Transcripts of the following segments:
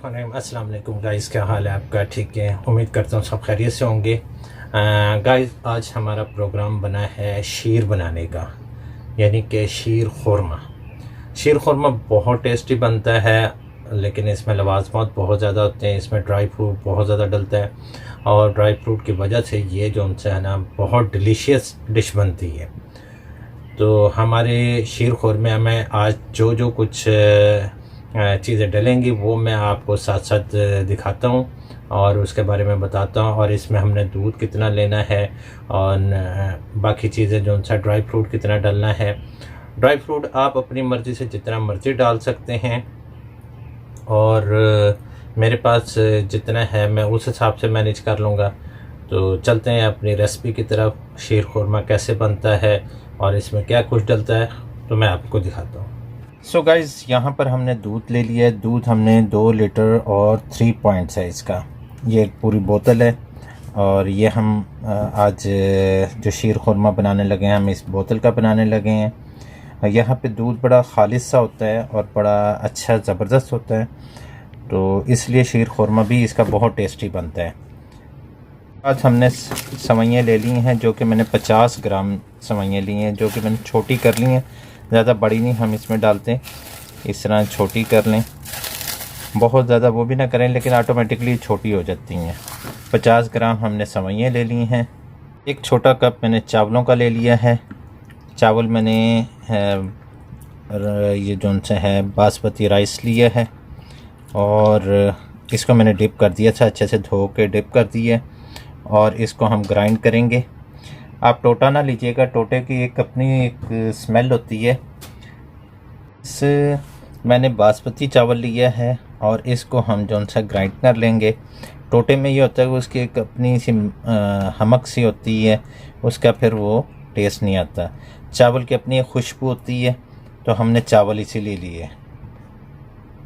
अस्सलाम वालेकुम गाइस, क्या हाल है आपका? ठीक है, उम्मीद करता हूँ सब खैरियत से होंगे। गाइस, आज हमारा प्रोग्राम बना है शीर बनाने का, यानी कि शीर खुरमा। शीर खुरमा बहुत टेस्टी बनता है, लेकिन इसमें लवाज़मात बहुत ज़्यादा होते हैं। इसमें ड्राई फ्रूट बहुत ज़्यादा डलता है और ड्राई फ्रूट की वजह से ये जो उनसे है ना, बहुत डिलीशियस डिश बनती है। तो हमारे शीर खुरमे में आज जो जो कुछ चीज़ें डलेंगी वो मैं आपको साथ साथ दिखाता हूँ और उसके बारे में बताता हूँ। और इसमें हमने दूध कितना लेना है और बाकी चीज़ें जो उनसा ड्राई फ्रूट कितना डालना है। ड्राई फ्रूट आप अपनी मर्ज़ी से जितना मर्ज़ी डाल सकते हैं और मेरे पास जितना है मैं उस हिसाब से मैनेज कर लूँगा। तो चलते हैं अपनी रेसिपी की तरफ। शीर खुरमा कैसे बनता है और इसमें क्या कुछ डलता है तो मैं आपको दिखाता हूँ। सो गाइज़, यहाँ पर हमने दूध ले लिया है। दूध हमने 2 लीटर और 3 पॉइंट्स है इसका, ये एक पूरी बोतल है। और ये हम आज जो शीर खुरमा बनाने लगे हैं, हम इस बोतल का बनाने लगे हैं। यहाँ पे दूध बड़ा खालिस सा होता है और बड़ा अच्छा ज़बरदस्त होता है, तो इसलिए शीर खुरमा भी इसका बहुत टेस्टी बनता है। आज हमने सवैयाँ ले ली हैं, जो कि मैंने 50 ग्राम सवैयाँ ली हैं, जो कि मैंने छोटी कर ली हैं। ज़्यादा बड़ी नहीं हम इसमें डालते, इस तरह छोटी कर लें। बहुत ज़्यादा वो भी ना करें, लेकिन ऑटोमेटिकली छोटी हो जाती हैं। 50 ग्राम हमने सवैयाँ ले ली हैं। एक छोटा कप मैंने चावलों का ले लिया है। चावल मैंने ये जो उनसे है बासमती राइस लिया है और इसको मैंने डिप कर दिया था, अच्छे से धो के डिप कर दिया और इसको हम ग्राइंड करेंगे। आप टोटा ना लीजिएगा, टोटे की एक अपनी एक स्मेल होती है। इस मैंने बासमती चावल लिया है और इसको हम जो सा ग्राइंड कर लेंगे। टोटे में ये होता है कि उसकी एक अपनी सी हमक सी होती है, उसका फिर वो टेस्ट नहीं आता। चावल की अपनी एक खुशबू होती है, तो हमने चावल इसीलिए लिए।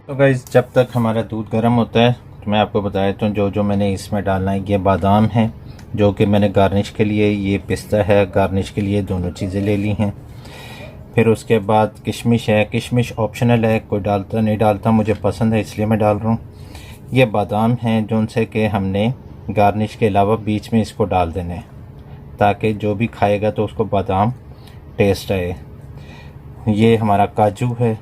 तो गाइस, जब तक हमारा दूध गर्म होता है तो मैं आपको बता देता हूँ जो जो मैंने इसमें डालना है। ये बादाम है जो कि मैंने गार्निश के लिए, ये पिस्ता है गार्निश के लिए, दोनों चीज़ें ले ली हैं। फिर उसके बाद किशमिश है। किशमिश ऑप्शनल है, कोई डालता नहीं डालता, मुझे पसंद है इसलिए मैं डाल रहा हूँ। ये बादाम हैं जो उनसे कि हमने गार्निश के अलावा बीच में इसको डाल देने हैं, ताकि जो भी खाएगा तो उसको बादाम टेस्ट आए। ये हमारा काजू है,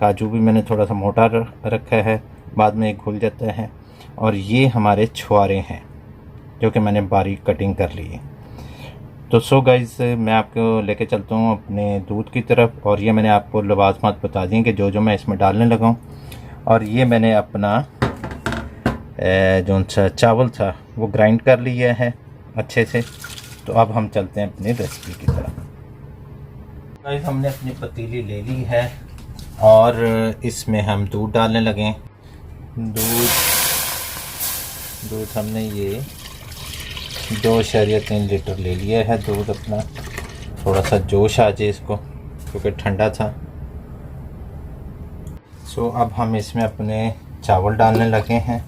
काजू भी मैंने थोड़ा सा मोटा रखा है, बाद में घुल जाता है। और ये हमारे छुआरे हैं जो कि मैंने बारीक कटिंग कर ली है। तो सो गाइस, मैं आपको लेके चलता हूँ अपने दूध की तरफ। और ये मैंने आपको लवाज़मात बता दी कि जो जो मैं इसमें डालने लगा हूँ। और ये मैंने अपना जो सा चावल था वो ग्राइंड कर लिया है अच्छे से। तो अब हम चलते हैं अपनी रेसिपी की तरफ। गाइस, हमने अपनी पतीली ले ली है और इसमें हम दूध डालने लगे। दूध हमने ये 2.3 लीटर ले लिया है दूध अपना। थोड़ा सा जोश आ जाए इसको, क्योंकि ठंडा था। सो अब हम इसमें अपने चावल डालने लगे हैं।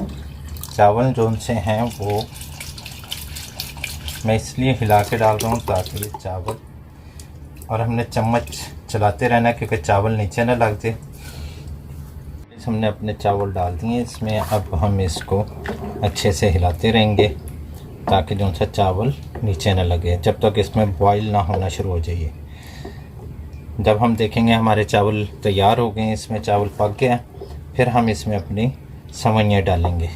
चावल जो उनसे हैं वो मैं इसलिए हिला के डाल रहा हूँ ताकि ये चावल, और हमने चम्मच चलाते रहना क्योंकि चावल नीचे ना लग जाए। हमने अपने चावल डाल दिए इसमें। अब हम इसको अच्छे से हिलाते रहेंगे ताकि जो सा चावल नीचे ना लगे, जब तक इसमें बॉईल ना होना शुरू हो जाइए। जब हम देखेंगे हमारे चावल तैयार हो गए, इसमें चावल पक गया, फिर हम इसमें अपनी सवैयाँ डालेंगे,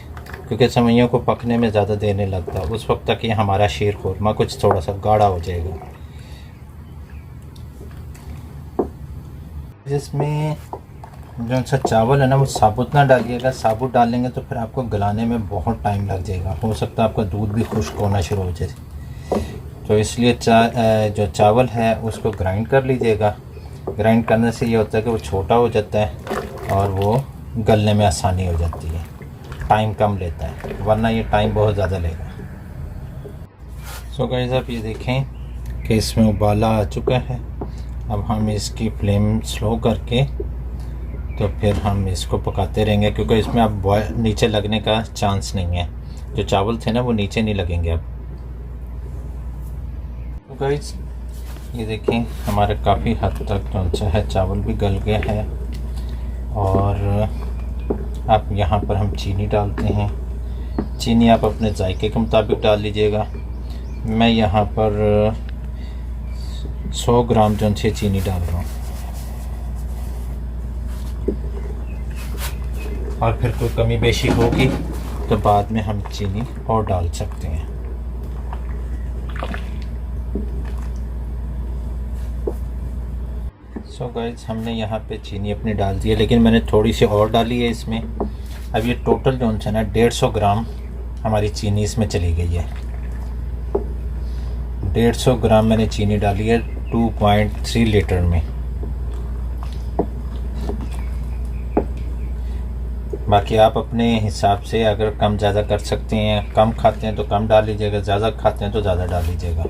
क्योंकि सवैयों को पकने में ज़्यादा देर नहीं लगता। उस वक्त तक ये हमारा शीर खुरमा कुछ थोड़ा सा गाढ़ा हो जाएगा। जिसमें जो सा चावल है ना वो साबुत ना डालिएगा, साबुत डालेंगे तो फिर आपको गलाने में बहुत टाइम लग जाएगा, हो सकता है आपका दूध भी खुश्क होना शुरू हो जाए। तो इसलिए जो चावल है उसको ग्राइंड कर लीजिएगा। ग्राइंड करने से ये होता है कि वो छोटा हो जाता है और वो गलने में आसानी हो जाती है, टाइम कम लेता है, वरना ये टाइम बहुत ज़्यादा लेगा। सो गाइस, आप ये देखें कि इसमें उबाला आ चुका है। अब हम इसकी फ्लेम स्लो करके तो फिर हम इसको पकाते रहेंगे, क्योंकि इसमें अब नीचे लगने का चांस नहीं है। जो चावल थे ना वो नीचे नहीं लगेंगे अब। तो गाइस, ये देखें हमारे काफ़ी हद तक जो है चावल भी गल गया है और अब यहाँ पर हम चीनी डालते हैं। चीनी आप अपने जायके के मुताबिक डाल लीजिएगा। मैं यहाँ पर 100 ग्राम जो है चीनी डाल रहा हूँ, और फिर कोई कमी बेशी होगी तो बाद में हम चीनी और डाल सकते हैं। सो गाइस, हमने यहाँ पे चीनी अपनी डाल दी है, लेकिन मैंने थोड़ी सी और डाली है इसमें। अब ये टोटल जो है ना 150 ग्राम हमारी चीनी इसमें चली गई है। 150 ग्राम मैंने चीनी डाली है 2.3 लीटर में। बाकी आप अपने हिसाब से अगर कम ज़्यादा कर सकते हैं, कम खाते हैं तो कम डाल लीजिएगा, ज़्यादा खाते हैं तो ज़्यादा डाल लीजिएगा।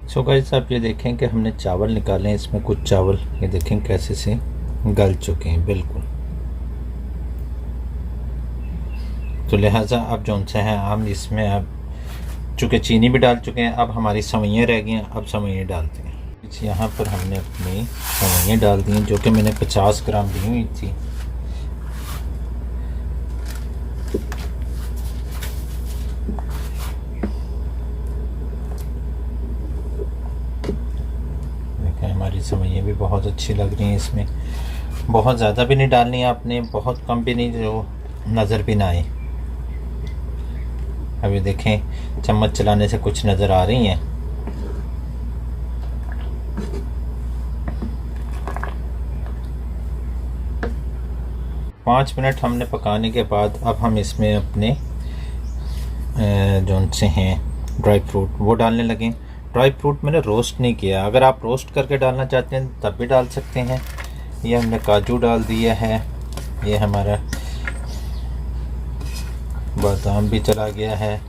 सो गाइस, आप ये देखें कि हमने चावल निकाले हैं। इसमें कुछ चावल ये देखें कैसे से गल चुके हैं बिल्कुल। तो लिहाजा अब जो सा है हम इसमें अब चूँकि चीनी भी डाल चुके हैं, अब हमारी सवैयाँ रह गई हैं। अब सवैयाँ डालते हैं। यहाँ पर हमने अपनी सवैयाँ डाल दी हैं, जो कि मैंने 50 ग्राम दी हुई थी। देखें हमारी सवैयाँ भी बहुत अच्छी लग रही हैं। इसमें बहुत ज़्यादा भी नहीं डालनी है आपने, बहुत कम भी नहीं, जो नज़र भी ना आए। अभी देखें चम्मच चलाने से कुछ नज़र आ रही हैं। पाँच मिनट हमने पकाने के बाद अब हम इसमें अपने जो से हैं ड्राई फ्रूट वो डालने लगे। ड्राई फ्रूट मैंने रोस्ट नहीं किया, अगर आप रोस्ट करके डालना चाहते हैं तब भी डाल सकते हैं। ये हमने काजू डाल दिया है, ये हमारा बादाम भी चला गया है,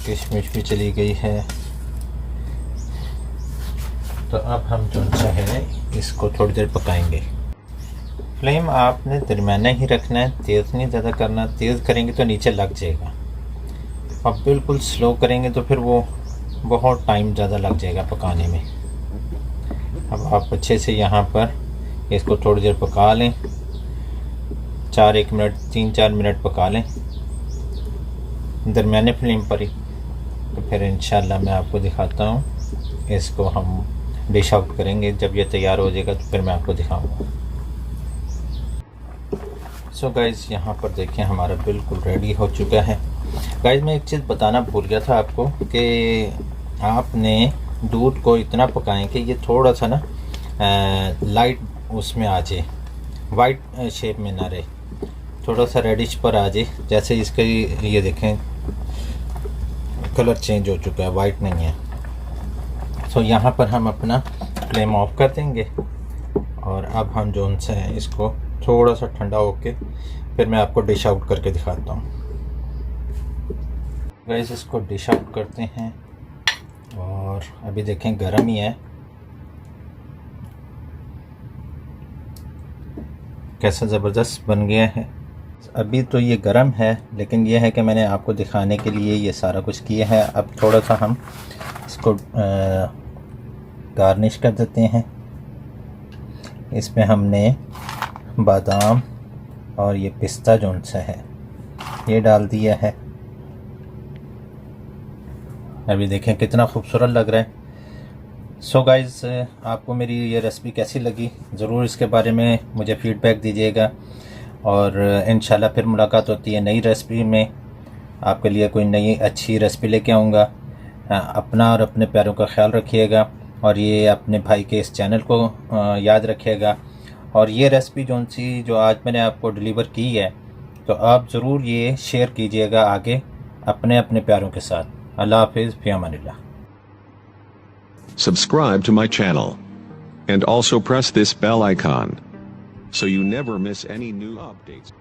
किशमिश भी चली गई है। तो अब हम जो है इसको थोड़ी देर पकाएंगे। फ्लेम आपने दरमियाना ही रखना है, तेज़ नहीं ज़्यादा करना। तेज़ करेंगे तो नीचे लग जाएगा, अब बिल्कुल स्लो करेंगे तो फिर वो बहुत टाइम ज़्यादा लग जाएगा पकाने में। अब आप अच्छे से यहाँ पर इसको थोड़ी देर पका लें, 3-4 मिनट पका लें दरमियाने फ्लेम पर ही। तो फिर इंशाल्लाह मैं आपको दिखाता हूँ। इसको हम डिश आउट करेंगे, जब ये तैयार हो जाएगा तो फिर मैं आपको दिखाऊंगा। सो गाइज़, यहाँ पर देखें हमारा बिल्कुल रेडी हो चुका है। गाइज़, मैं एक चीज़ बताना भूल गया था आपको कि आपने दूध को इतना पकाएं कि ये थोड़ा सा ना लाइट उसमें आ जाए, वाइट शेप में ना रहे, थोड़ा सा रेडिश पर आ जाए। जैसे इसके ये देखें कलर चेंज हो चुका है, वाइट नहीं है। सो यहाँ पर हम अपना फ्लेम ऑफ कर देंगे और अब हम जो उनसे हैं इसको थोड़ा सा ठंडा होके फिर मैं आपको डिश आउट करके दिखाता हूँ। गाइस, इसको डिश आउट करते हैं और अभी देखें गर्म ही है, कैसा ज़बरदस्त बन गया है। अभी तो ये गर्म है, लेकिन ये है कि मैंने आपको दिखाने के लिए ये सारा कुछ किया है। अब थोड़ा सा हम इसको गार्निश कर देते हैं। इसमें हमने बादाम और ये पिस्ता जो सा है ये डाल दिया है। अभी देखें कितना खूबसूरत लग रहा है। सो गाइज़, आपको मेरी ये रेसिपी कैसी लगी ज़रूर इसके बारे में मुझे फ़ीडबैक दीजिएगा, और इंशाल्लाह फिर मुलाकात होती है नई रेसिपी में। आपके लिए कोई नई अच्छी रेसिपी लेके आऊँगा। अपना और अपने प्यारों का ख्याल रखिएगा, और ये अपने भाई के इस चैनल को याद रखिएगा। और ये रेसिपी जो आज मैंने आपको डिलीवर की है, तो आप ज़रूर ये शेयर कीजिएगा आगे अपने प्यारों के साथ। अल्लाह हाफिज़, फ़ी अमानिल्लाह। Subscribe to my channel and also press this bell icon so you never miss any new updates.